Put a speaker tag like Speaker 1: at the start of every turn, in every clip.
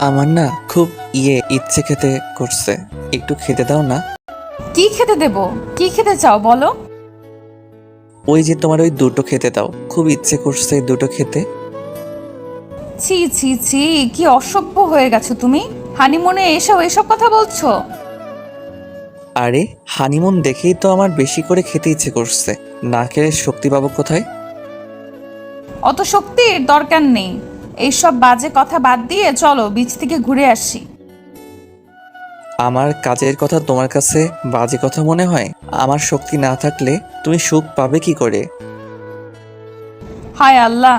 Speaker 1: আমার না খুব ইচ্ছে খেতে করছে, একটু খেতে দাও না।
Speaker 2: কি খেতে দেব? কি খেতে চাও বলো?
Speaker 1: ওই যে তোমার ওই দুটো খেতে দাও, খুব ইচ্ছে করছে এই দুটো খেতে।
Speaker 2: ছি ছি ছি, কি অসভ্য হয়ে গেছো তুমি। হানিমুনে এসেও এসব কথা বলছো?
Speaker 1: আরে হানিমুন দেখেই তো আমার বেশি করে খেতে ইচ্ছে করছে, না খেলে শক্তি পাবো কোথায়?
Speaker 2: অত শক্তির দরকার নেই। এইসব বাজে কথা বাদ দিয়ে চলো বিচ থেকে ঘুরে আসি।
Speaker 1: আমার কাজের কথা তোমার কাছে বাজে কথা মনে হয়? আমার শক্তি না থাকলে তুমি সুখ পাবে কি করে?
Speaker 2: হায় আল্লাহ,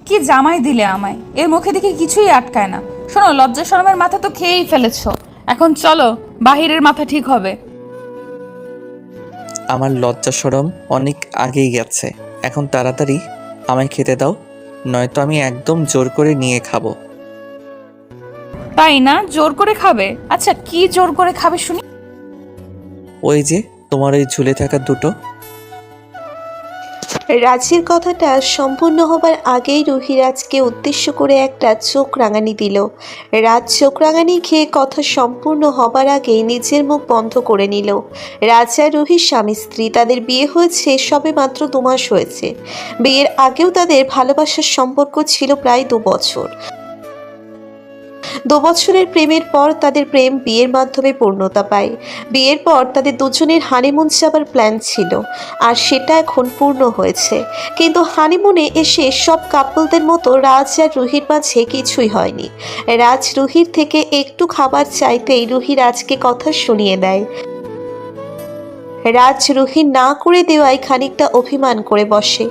Speaker 2: কি জামাই দিলে আমায়, এর মুখে দেখে কিছুই আটকায় না। শোনো, লজ্জা শরমের মাথা তো খেয়েই ফেলেছো, এখন চলো, বাহিরের মাথা ঠিক হবে।
Speaker 1: আমার লজ্জা শরম অনেক আগেই গেছে, এখন তাড়াতাড়ি আমায় খেতে দাও, নয়তো আমি একদম জোর করে নিয়ে খাবো।
Speaker 2: তাই না? জোর করে খাবে? আচ্ছা, কি জোর করে খাবে শুনি।
Speaker 1: ওই যে তোমার ওই ঝুলে থাকা দুটো।
Speaker 3: রাজের কথাটা সম্পূর্ণ হবার আগেই রুহি রাজকে উদ্দেশ্য করে একটা চোখ রাঙানি দিল। রাজ চোখ রাঙানি খেয়ে কথা সম্পূর্ণ হবার আগেই নিজের মুখ বন্ধ করে নিল। রাজ আর রুহির স্বামী স্ত্রী, তাদের বিয়ে হয়েছে সবে মাত্র 2 মাস হয়েছে। বিয়ের আগেও তাদের ভালোবাসার সম্পর্ক ছিল প্রায় 2 বছর। 2 বছরের প্রেমের পর তাদের প্রেম বিয়ের মাধ্যমে পূর্ণতা পায়। বিয়ের পর তাদের দুজনের হানিমুন যাবার প্ল্যান ছিল, আর সেটা এখন পূর্ণ হয়েছে। কিন্তু হানিমুনে এসে সব কাপলদের মতো রাজ আর রুহির মাঝে কিছুই হয়নি। রাজ রুহির থেকে একটু খাবার চাইতেই রুহি রাজকে কথা শুনিয়ে দেয়। রাজ রুহি না করে দেওয়ায় খানিকটা অভিমান করে বসে।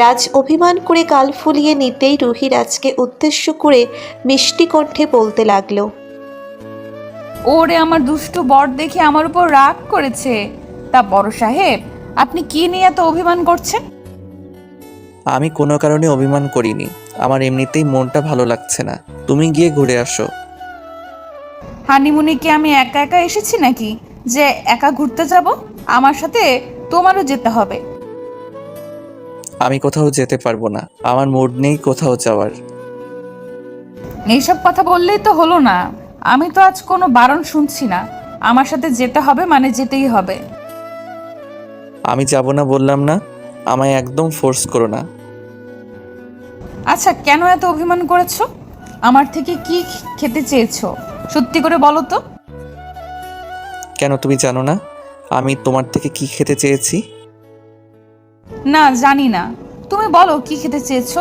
Speaker 3: রাজ অভিমান করে গাল ফুলিয়ে নিতেই রুহি রাজকে উদ্দেশ্য করে মিষ্টি কণ্ঠে বলতে লাগলো।
Speaker 2: ওরে আমার দুষ্টু বর দেখে আমার উপর রাগ করেছে। তা বড় সাহেব, আপনি কি নিয়ে এত অভিমান করছেন?
Speaker 1: আমি কোনো কারণে অভিমান করিনি, আমার এমনিতেই মনটা ভালো লাগছে না, তুমি গিয়ে ঘুরে আসো।
Speaker 2: হানিমুনে কি আমি একা একা এসেছি নাকি যে একা ঘুরতে যাব? আমার সাথে তোমারও যেতে হবে।
Speaker 1: আমি কোথাও যেতে পারবো না, আমার মুড নেই কোথাও যাওয়ার।
Speaker 2: এইসব কথা বললেই তো হলো না। আমি তো আজ কোনো বারণ শুনছি না। আমার সাথে যেতে হবে মানে যেতেই হবে।
Speaker 1: আমি যাব না বললাম না, আমায় একদম ফোর্স করো না।
Speaker 2: আচ্ছা, কেন এত অভিমান করেছো? আমার থেকে কি খেতে চেয়েছো সত্যি করে বলো তো।
Speaker 1: কেন তুমি জানো না আমি তোমার থেকে কি খেতে চেয়েছি?
Speaker 2: না, জানি না। তুমি বলো কি খেতে চেয়েছো।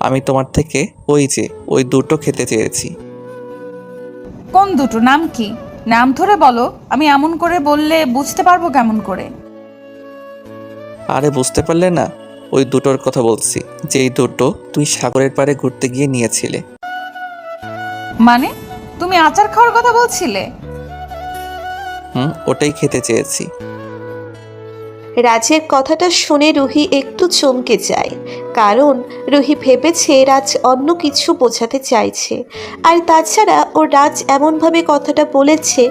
Speaker 1: আমি তোমার থেকে ওই যে ওই দুটো খেতে চেয়েছি।
Speaker 2: কোন দুটো? নাম কি? নাম ধরে বলো, আমি এমন করে বললে বুঝতে পারবো কেমন করে?
Speaker 1: আরে বুঝতে পারলে না? ওই দুটোর কথা বলছি, যেই দুটো তুমি সাগরের পাড়ে ঘুরতে গিয়ে নিয়েছিলে।
Speaker 2: মানে, তুমি আচার খাওয়ার কথা বলছিলে?
Speaker 1: ওটাই খেতে চেয়েছি।
Speaker 3: রাজের কথাটা শুনে রুহি একটু চমকে যায়, কারণ রুহি ভেবেছে রাজ অন্য কিছু বোঝাতে চাইছে। আর তাছাড়া ও রাজ এমনভাবে কথাটা বলেছে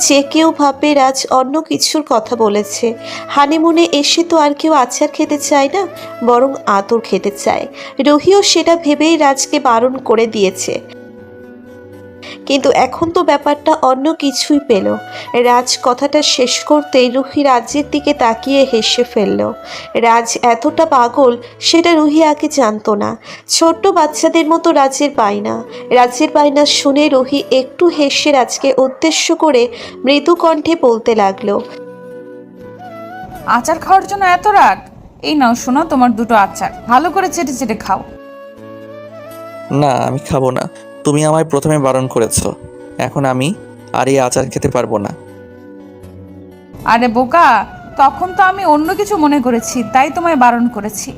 Speaker 3: যে কেউ ভাববে রাজ অন্য কিছুর কথা বলেছে। হানিমুনে এসে তো আর কেউ আচার খেতে চায় না, বরং আদর খেতে চায়। রুহিও সেটা ভেবেই রাজকে বারণ করে দিয়েছে, কিন্তু এখন তো ব্যাপারটা অন্য কিছুই পেল। রাজ কথাটা শেষ করতেই রুহি রাজের দিকে তাকিয়ে হেসে ফেলল। রাজ এতটা পাগল সেটা রুহি আগে জানতো না। ছোট্ট বাচ্চাদের মতো রাজের বায়না শুনে রুহি একটু হেসে রাজকে উদ্দেশ্য করে মৃদু কণ্ঠে বলতে লাগলো।
Speaker 2: আচার খাওয়ার জন্য এত রাগ? এই নাও শোনো, তোমার দুটো আচার, ভালো করে চেটে চেটে খাও।
Speaker 1: না আমি খাবো না, তুমি আমায় প্রথমে বারণ করেছো, এখন আমি আর এই আচার খেতে পারবো না।
Speaker 2: আরে বোকা, তখন তো আমি অন্য কিছু মনে করেছি তাই তোমায় বারণ করেছি।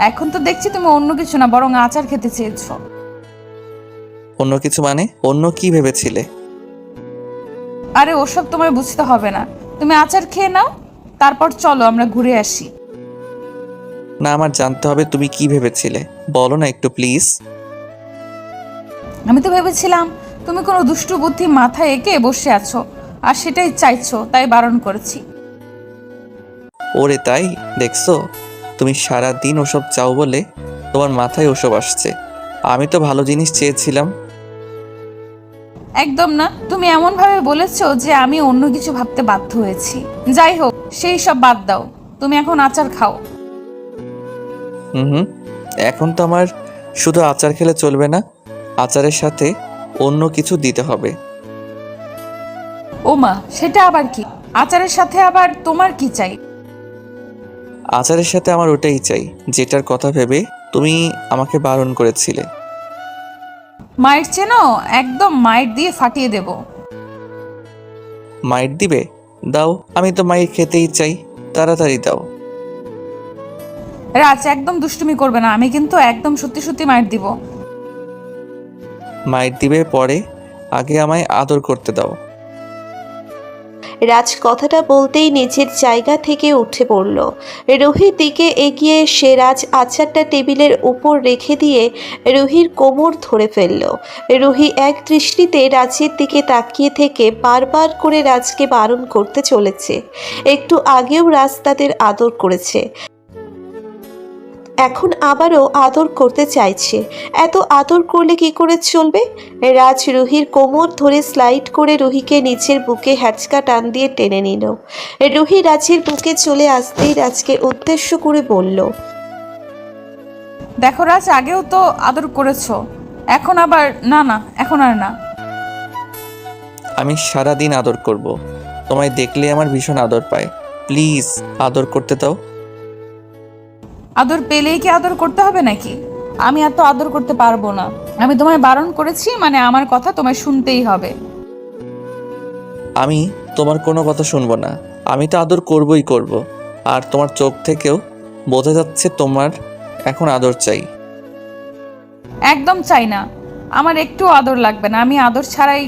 Speaker 2: এখন তো দেখছি তুমি অন্য কিছু না বরং আচার খেতে চেয়েছো।
Speaker 1: অন্য কিছু মানে? অন্য কি ভেবেছিলে?
Speaker 2: আরে ওসব তোমায় বুঝতে হবে না, তুমি আচার খেয়ে নাও, তারপর চলো আমরা ঘুরে আসি।
Speaker 1: না আমার জানতে হবে তুমি কি ভেবেছিলে, বলো না একটু প্লিজ।
Speaker 2: আমি তো ভেবেছিলাম তুমি কোনো দুষ্টু বুদ্ধি মাথায় এঁকে বসে আছো আর সেটাই চাইছো, তাই বারণ করেছি।
Speaker 1: ওরে তাই? দেখছো, তুমি সারা দিন ওসব চাও বলে তোমার মাথায় ওসব আসছে। আমি তো ভালো জিনিস চেয়েছিলাম।
Speaker 2: একদম না, তুমি এমন ভাবে বলেছো যে আমি অন্য কিছু ভাবতে বাধ্য হয়েছি। যাই হোক, সেই সব বাদ দাও, তুমি এখন আচার খাও।
Speaker 1: হুম, এখন তো আমার শুধু আচার খেলে চলবে না, আচারের সাথে অন্য কিছু দিতে হবে।
Speaker 2: ওমা, সেটা আবার কি? আচারের সাথে আবার তোমার কি চাই?
Speaker 1: আচারের সাথে আমার ওটাই চাই যেটার কথা ভেবে তুমি আমাকে বারণ করেছিলে।
Speaker 2: মায়ের চেনো, একদম মায়ের দিয়ে ফাটিয়ে দেব।
Speaker 1: মাইট দিবে? দাও, আমি তো মাইট খেতেই চাই, তাড়াতাড়ি দাও।
Speaker 2: রাজ, একদম দুষ্টুমি করবে না, আমি কিন্তু একদম সত্যি সত্যি মায়ের দিব।
Speaker 1: মাইট দিবে পরে, আগে আমায় আদর করতে দাও।
Speaker 3: রাজ কথাটা বলতেই নিজের জায়গা থেকে উঠে পড়ল। রুহির দিকে এগিয়ে এসে রাজ আচারটা টেবিলের উপর রেখে দিয়ে রুহির কোমর ধরে ফেলল। রুহি এক দৃষ্টিতে রাজের দিকে তাকিয়ে থেকে বারবার করে রাজকে বারণ করতে চলেছে। একটু আগেও রাজ তাদের আদর করেছে, এখন আবারও আদর করতে চাইছে। এত আদর করলে কি করে চলবে? রাজ রুহির কোমর ধরে স্লাইড করে রুহিকে নিচের বুকে হ্যাচকা টান দিয়ে টেনে নিল। রুহি রাজের বুকে চলে আসতেই রাজকে উদ্দেশ্য করে বলল,
Speaker 2: দেখো রাজ, আগেও তো আদর করেছো, এখন আবার না। না, এখন আর না।
Speaker 1: আমি সারাদিন আদর করব, তোমায় দেখলে আমার ভীষণ আদর পায়, প্লিজ আদর করতে দাও।
Speaker 2: আদর পেলেই কি আদর করতে হবে নাকি? আমি এত আদর করতে পারবো না। আমি তোমায় বারণ করেছি, মানে আমার কথা তোমায় শুনতেই হবে।
Speaker 1: আমি তোমার কোনো কথা শুনবো না, আমি তো আদর করবই করব। আর তোমার চোখ থেকেও বোঝা যাচ্ছে তোমার এখন আদর চাই।
Speaker 2: একদম চাই না, আমার একটু আদর লাগবে না, আমি আদর ছাড়াই।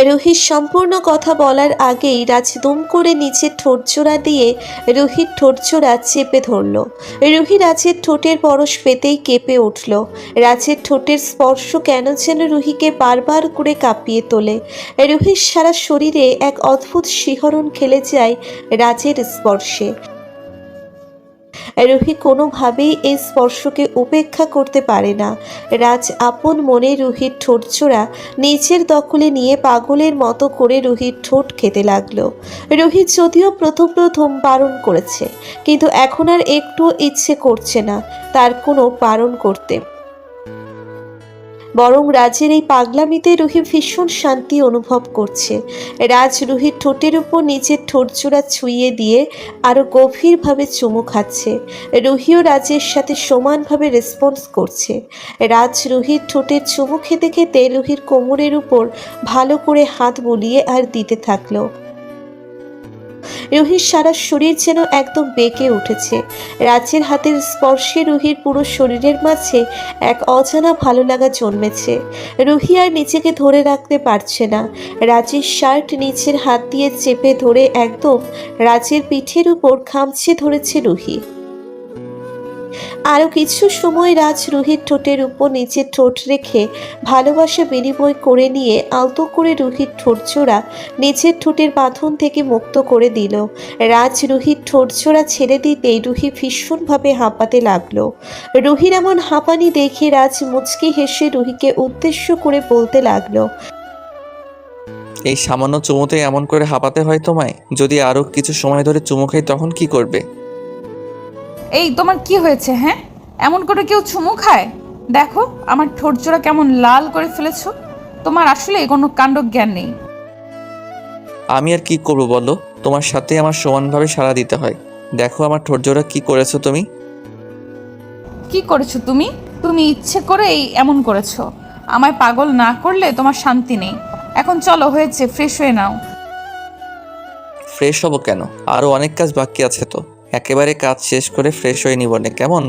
Speaker 3: রুহির সম্পূর্ণ কথা বলার আগেই রাজ দুম করে নিচে ঠোঁটজোড়া দিয়ে রুহির ঠোঁটজোড়া চেপে ধরল। রুহি রাজের ঠোঁটের পরশ পেতেই কেঁপে উঠল। রাজের ঠোঁটের স্পর্শ কেন যেন রুহিকে বারবার করে কাঁপিয়ে তোলে। রুহির সারা শরীরে এক অদ্ভুত শিহরণ খেলে যায় রাজের স্পর্শে। রুহি কোনোভাবেই এই স্পর্শকে উপেক্ষা করতে পারে না। রাজ আপন মনে রুহির ঠোঁটজোড়া নিচের দখলে নিয়ে পাগলের মতো করে রুহির ঠোঁট খেতে লাগলো। রুহি যদিও প্রথম প্রথম বারণ করেছে, কিন্তু এখন আর একটু ইচ্ছে করছে না তার কোনো বারণ করতে। বরং রাজের এই পাগলামিতে রুহি ভীষণ শান্তি অনুভব করছে। রাজ রুহির ঠোঁটের উপর নিজের ঠোঁটজোড়া ছুঁয়ে দিয়ে আরো গভীরভাবে চুমু খাচ্ছে। রুহিও রাজের সাথে সমানভাবে রেসপন্স করছে। রাজ রুহির ঠোঁটের চুমু খেতে খেতে রুহির কোমরের উপর ভালো করে হাত বুলিয়ে আর দিতে থাকলো। রুহির সারা শরীর যেন একদম বেঁকে উঠেছে। রাজের হাতের স্পর্শে রুহির পুরো শরীরের মাঝে এক অজানা ভালো লাগা জন্মেছে। রুহি আর নিজেকে ধরে রাখতে পারছে না। রাজের শার্ট নিচের হাত দিয়ে চেপে ধরে একদম রাজের পিঠের উপর খামচে ধরেছে রুহি। আরও কিছু সময় রাজ রুহির ঠোঁটের উপর নিচের ঠোঁট রেখে ভালোবাসা বিনিময় করে নিয়ে আলতো করে রুহির ঠোঁটজোড়া নিচের ঠোঁটের বাঁধন থেকে মুক্ত করে দিল। রাজ রুহির ঠোঁটজোড়া ছেড়ে দিতেই রুহি ভীষণভাবে হাঁপাতে লাগলো। রুহির এমন হাঁপানি দেখে রাজ মুচকি হেসে রুহিকে উদ্দেশ্য করে বলতে লাগলো,
Speaker 1: এই সামান্য চুমুতে এমন করে হাঁপাতে হয় তোমায়? যদি আরো কিছু সময় ধরে চুমু খাই তখন কি করবে?
Speaker 2: এই তোমার কি হয়েছে? হ্যাঁ, এমন করে কেউ চুমু খায়? দেখো আমার ঠোঁটজোড়া কেমন লাল করে ফেলেছো। তোমার আসলে কোনো কাণ্ড জ্ঞান নেই।
Speaker 1: আমি আর কি করবো বলো, তোমার সাথে আমার সমানভাবে সাড়া দিতে হয়। দেখো আমার ঠোঁটজোড়া কি করেছো তুমি।
Speaker 2: কি করেছো তুমি? তুমি ইচ্ছে করে এই এমন করেছো। আমায় পাগল না করলে তোমার শান্তি নেই। এখন চলো, হয়েছে, ফ্রেশ হয়ে নাও।
Speaker 1: ফ্রেশ হবো কেন? আরো অনেক কাজ বাকি আছে তো, একেবারে কাজ শেষ করে ফ্রেশ হয়ে নিব না কেমন?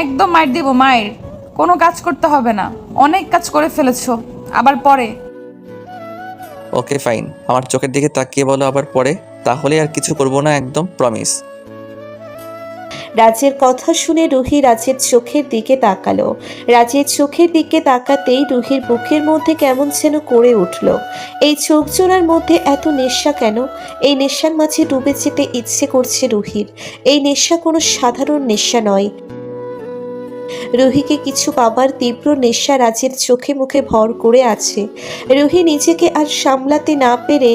Speaker 2: একদম মার দিব, মায়ের। কোনো কাজ করতে হবে না, অনেক কাজ করে ফেলেছো, আবার পরে।
Speaker 1: ওকে ফাইন, আমার চোখের দিকে তাকিয়ে বলো আবার পরে, তাহলে আর কিছু করবো না, একদম প্রমিস।
Speaker 3: রাজের কথা শুনে রুহি রাজের চোখের দিকে তাকালো। রাজের চোখের দিকে তাকাতেই রুহির বুকের মধ্যে কেমন যেন করে উঠল। এই চোখ জোড়ার মধ্যে এত নেশা কেন? এই নেশার মাঝে ডুবে যেতে ইচ্ছে করছে রুহির। এই নেশা কোনো সাধারণ নেশা নয়। রুহিকে কিছু পাবার তীব্র নেশা রাজের চোখে মুখে ভর করে আছে। রুহি নিজেকে আর সামলাতে না পেরে